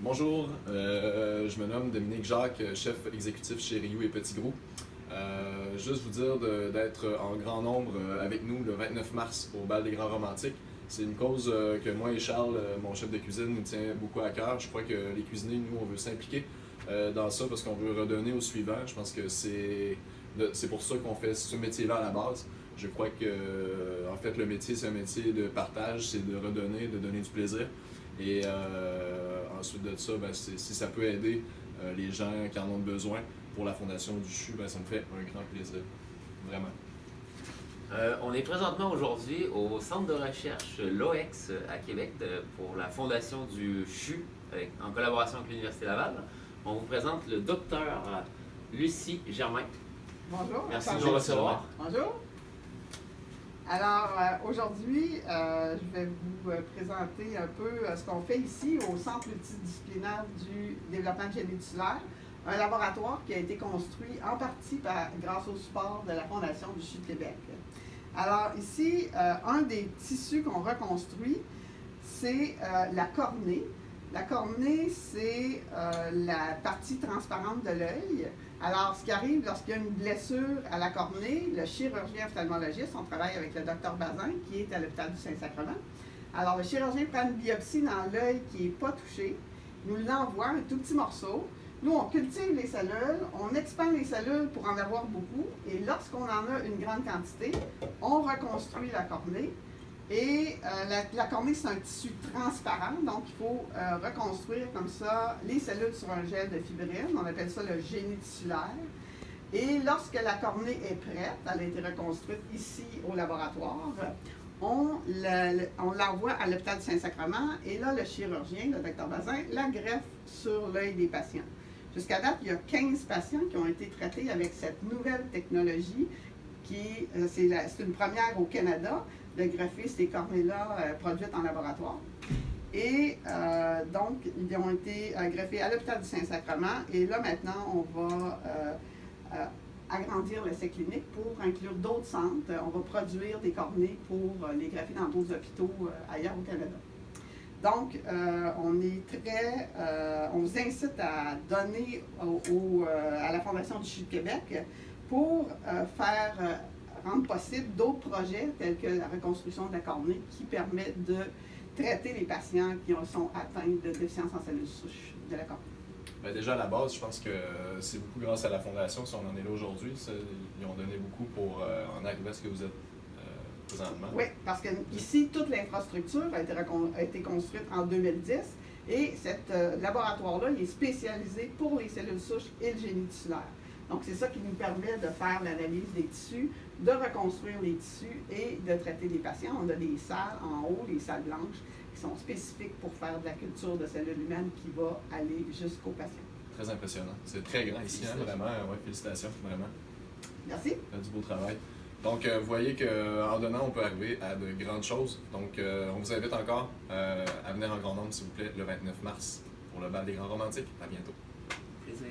Bonjour, je me nomme Dominique Jacques, chef exécutif chez Rioux et Petit Gros. Juste vous dire d'être en grand nombre avec nous le 29 mars au Bal des Grands Romantiques. C'est une cause que moi et Charles, mon chef de cuisine, nous tient beaucoup à cœur. Je crois que les cuisiniers, nous, on veut s'impliquer dans ça parce qu'on veut redonner aux suivants. Je pense que c'est pour ça qu'on fait ce métier-là à la base. Je crois que en fait, le métier, c'est un métier de partage, c'est de redonner, de donner du plaisir. Et ensuite de ça, si ça peut aider les gens qui en ont besoin pour la Fondation du CHU, ça me fait un grand plaisir. Vraiment. On est présentement aujourd'hui au centre de recherche l'OEX à Québec pour la Fondation du CHU en collaboration avec l'Université Laval. On vous présente le docteur Lucie Germain. Bonjour. Merci de nous recevoir. Bonjour. Alors, aujourd'hui, je vais vous présenter un peu ce qu'on fait ici au Centre multidisciplinaire du développement de génie tissulaire, un laboratoire qui a été construit en partie grâce au support de la Fondation du CHU de Québec. Alors, ici, un des tissus qu'on reconstruit, c'est la cornée. La cornée, c'est la partie transparente de l'œil. Alors, ce qui arrive lorsqu'il y a une blessure à la cornée, le chirurgien ophtalmologiste, on travaille avec le docteur Bazin, qui est à l'hôpital du Saint-Sacrement. Alors, le chirurgien prend une biopsie dans l'œil qui n'est pas touché, nous l'envoie, un tout petit morceau. Nous, on cultive les cellules, on expand les cellules pour en avoir beaucoup, et lorsqu'on en a une grande quantité, on reconstruit la cornée. Et la cornée, c'est un tissu transparent, donc il faut reconstruire comme ça les cellules sur un gel de fibrine. On appelle ça le génie tissulaire. Et lorsque la cornée est prête, elle a été reconstruite ici au laboratoire, on l'envoie à l'hôpital du Saint-Sacrement et là, le chirurgien, le docteur Bazin, la greffe sur l'œil des patients. Jusqu'à date, il y a 15 patients qui ont été traités avec cette nouvelle technologie qui, c'est une première au Canada, de greffer ces cornées-là produites en laboratoire. Et donc, ils ont été greffés à l'hôpital du Saint-Sacrement. Et là, maintenant, on va agrandir l'essai clinique pour inclure d'autres centres. On va produire des cornées pour les greffer dans d'autres hôpitaux ailleurs au Canada. Donc, on vous incite à donner à la Fondation du CHU de Québec pour rendre possible d'autres projets tels que la reconstruction de la cornée qui permet de traiter les patients qui sont atteints de déficience en cellules souches de la cornée. Déjà à la base, je pense que c'est beaucoup grâce à la Fondation si on en est là aujourd'hui. Ils ont donné beaucoup pour en arriver à ce que vous êtes présentement. Oui, parce que ici, toute l'infrastructure a été construite en 2010 et ce laboratoire-là il est spécialisé pour les cellules souches et le génie tissulaire. Donc, c'est ça qui nous permet de faire l'analyse des tissus, de reconstruire les tissus et de traiter les patients. On a des salles en haut, les salles blanches, qui sont spécifiques pour faire de la culture de cellules humaines qui va aller jusqu'aux patients. Très impressionnant. C'est très grand ici, vraiment. Ouais, félicitations, vraiment. Merci. Fait du beau travail. Donc, vous voyez qu'en donnant, on peut arriver à de grandes choses. Donc, on vous invite encore à venir en grand nombre, s'il vous plaît, le 29 mars pour le Bal des Grands Romantiques. À bientôt. Plaisir.